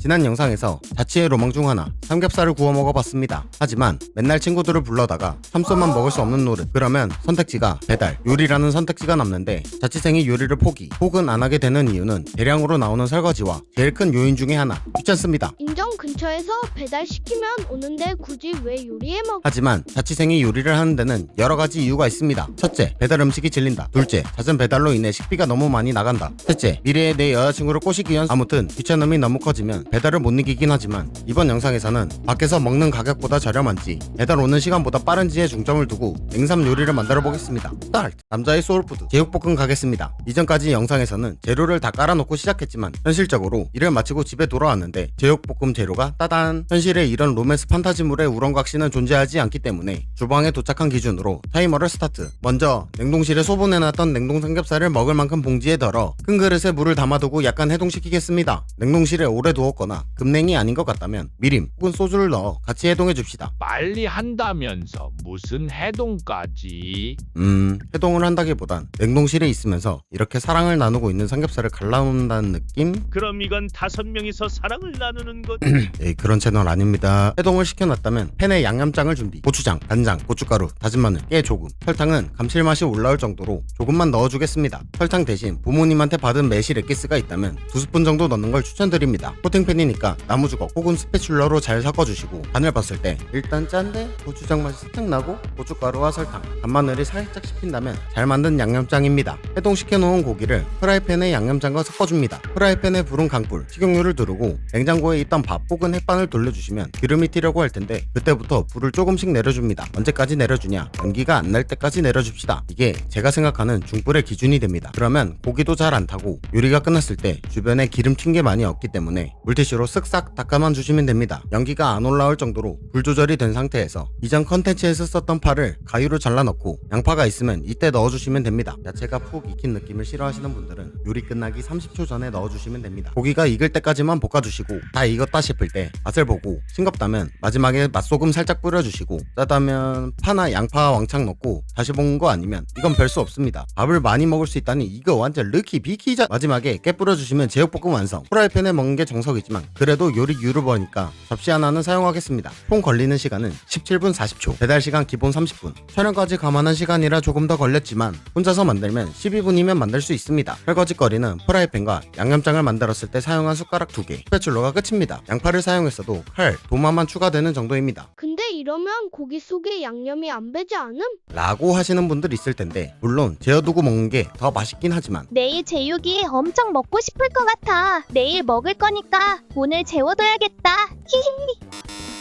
지난 영상에서 자취의 로망 중 하나 삼겹살을 구워 먹어봤습니다. 하지만 맨날 친구들을 불러다가 삼소만 먹을 수 없는 노릇. 그러면 선택지가 배달, 요리라는 선택지가 남는데 자취생이 요리를 포기 혹은 안 하게 되는 이유는 대량으로 나오는 설거지와 제일 큰 요인 중에 하나, 귀찮습니다. 인정 근처에서 배달시키면 오는데 굳이 왜 요리해 먹... 하지만 자취생이 요리를 하는 데는 여러 가지 이유가 있습니다. 첫째, 배달 음식이 질린다. 둘째, 잦은 배달로 인해 식비가 너무 많이 나간다. 셋째, 미래의 내 여자친구를 꼬시기 위한. 아무튼 귀찮음이 너무 커지면 배달을 못 이기긴 하지만 이번 영상에서는 밖에서 먹는 가격보다 저렴한지 배달 오는 시간보다 빠른지에 중점을 두고 냉삼 요리를 만들어 보겠습니다. 스타트! 남자의 소울푸드 제육볶음 가겠습니다. 이전까지 영상에서는 재료를 다 깔아놓고 시작했지만 현실적으로 일을 마치고 집에 돌아왔는데 제육볶음 재료가 따단. 현실에 이런 로맨스 판타지물의 우렁각시는 존재하지 않기 때문에 주방에 도착한 기준으로 타이머를 스타트. 먼저 냉동실에 소분해놨던 냉동 삼겹살을 먹을 만큼 봉지에 덜어 큰 그릇에 물을 담아두고 약간 해동시키겠습니다. 냉동실에 오래 두었거나 급냉이 아닌 것 같다면 미림 혹은 소주를 넣어 같이 해동해 줍시다. 빨리 한다면서 무슨 해동까지? 해동을 한다기보단 냉동실에 있으면서 이렇게 사랑을 나누고 있는 삼겹살을 갈라놓는다는 느낌? 그럼 이건 5명이서 사랑을 나누는 것. 에이, 그런 채널 아닙니다. 해동을 시켜놨다면 팬에 양념장을 준비. 고추장, 간장, 고춧가루, 다진 마늘, 깨 조금. 설탕은 감칠맛이 올라올 정도로 조금만 넣어주겠습니다. 설탕 대신 부모님한테 받은 매실 엑기스가 있다면 2스푼 정도 넣는 걸 추천드립니다. 코팅팬이니까 나무주걱 혹은 스패츌러로 잘 섞어주시고 간을 봤을 때 일단 짠데 고추장 맛이 살짝 나고 고춧가루와 설탕, 간마늘이 살짝 씹힌다면 잘 만든 양념장입니다. 해동시켜놓은 고기를 프라이팬에 양념장과 섞어줍니다. 프라이팬에 불은 강불, 식용유를 두르고 냉장고에 있던 밥 혹은 햇반을 돌려주시면 기름이 튀려고 할 텐데 그때부터 불을 조금씩 내려줍니다. 언제까지 내려주냐? 연기가 안 날 때까지 내려줍시다. 이게 제가 생각하는 중불의 기준이 됩니다. 그러면 고기도 잘 안 타고 요리가 끝났을 때 주변에 기름 튄 게 많이 없기 때문에 물티슈로 쓱싹 닦아만 주시면 됩니다. 연기가 안 올라올 정도로 불 조절이 된 상태에서 이전 컨텐츠에서 썼던 파를 가위로 잘라 넣고 양파가 있으면 이때 넣어주시면 됩니다. 야채가 푹 익힌 느낌을 싫어하시는 분들은 요리 끝나기 30초 전에 넣어주시면 됩니다. 고기가 익을 때까지만 볶아주시고 다 익었다 싶을 때 맛을 보고 싱겁다면 마지막에 맛소금 살짝 뿌려주시고 짜다면 파나 양파 왕창 넣고 다시 볶는 거 아니면 이건 별 수 없습니다. 밥을 많이 먹을 수 있다니 이거 완전 르키 비키자. 마지막에 깨 뿌려주시면 제육볶음 완성. 프라이팬에 먹는 게 정석이지만 그래도 요리 유튜버니까 접시 하나는 사용하겠습니다. 총 걸리는 시간은 17분 40초, 배달 시간 기본 30분, 촬영까지 감안한 시간이라 조금 더 걸렸지만 혼자서 만들면 12분이면 만들 수 있습니다. 설거지거리는 프라이팬과 양념장을 만들었을 때 사용한 숟가락 2개, 스패츌러가 끝입니다. 양파를 사용했어도 칼, 도마만 추가되는 정도입니다. 근데 이러면 고기 속에 양념이 안 배지 않음? 라고 하시는 분들 있을 텐데 물론 재워두고 먹는 게 더 맛있긴 하지만 내일 제육이 엄청 먹고 싶을 것 같아. 내일 먹을 거니까 오늘 재워둬야겠다. 히히.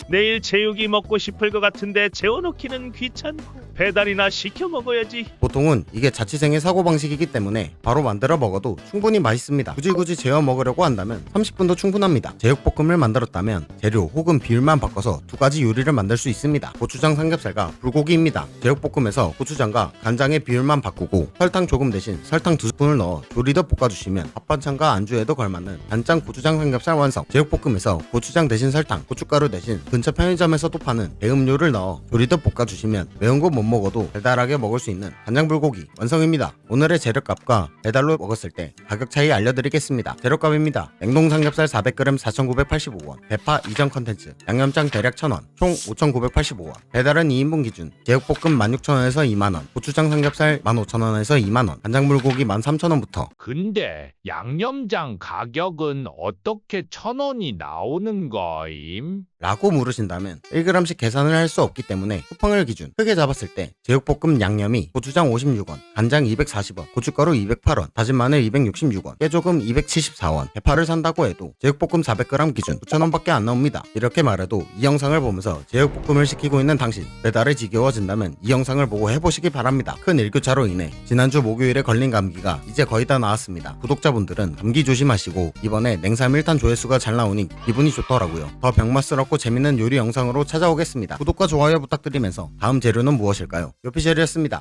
내일 제육이 먹고 싶을 것 같은데 재워놓기는 귀찮고 배달이나 시켜 먹어야지. 보통은 이게 자취생의 사고방식이기 때문에 바로 만들어 먹어도 충분히 맛있습니다. 굳이 재워 먹으려고 한다면 30분도 충분합니다. 제육볶음을 만들었다면 재료 혹은 비율만 바꿔서 2가지 요리를 만들 수 있습니다. 고추장 삼겹살과 불고기입니다. 제육볶음에서 고추장과 간장의 비율만 바꾸고 설탕 조금 대신 설탕 2스푼을 넣어 조리더 볶아주시면 밥반찬과 안주에도 걸맞는 간장 고추장 삼겹살 완성. 제육볶음에서 고추장 대신 설탕, 고춧가루 대신 근처 편의점에서도 파는 배음료를 넣어 조리더 볶아주시면 매운 거 못 먹어도 달달하게 먹을 수 있는 간장불고기 완성입니다. 오늘의 재료값과 배달로 먹었을 때 가격 차이 알려드리겠습니다. 재료값입니다. 냉동 삼겹살 400g 4,985원, 대파 이전 컨텐츠, 양념장 대략 1,000원, 총 5,985원. 배달은 2인분 기준, 제육볶음 16,000원에서 2만원, 고추장 삼겹살 15,000원에서 2만원, 간장불고기 13,000원부터. 근데 양념장 가격은 어떻게 1,000원이 나오는 거임? 라고 물으신다면 1g씩 계산을 할 수 없기 때문에 쿠팡을 기준 크게 잡았을 때 제육볶음 양념이 고추장 56원, 간장 240원, 고춧가루 208원, 다진 마늘 266원, 깨조금 274원. 대파를 산다고 해도 제육볶음 400g 기준 9,000원밖에 안 나옵니다. 이렇게 말해도 이 영상을 보면서 제육볶음을 시키고 있는 당신, 배달이 지겨워진다면 이 영상을 보고 해보시기 바랍니다. 큰 일교차로 인해 지난주 목요일에 걸린 감기가 이제 거의 다 나았습니다. 구독자분들은 감기 조심하시고 이번에 냉삼 1탄 조회수가 잘 나오니 기분이 좋더라고요. 더 병맛스럽고 재밌는 요리 영상으로 찾아오겠습니다. 구독과 좋아요 부탁드리면서 다음 재료는 무엇일까요? 요피셜이었습니다.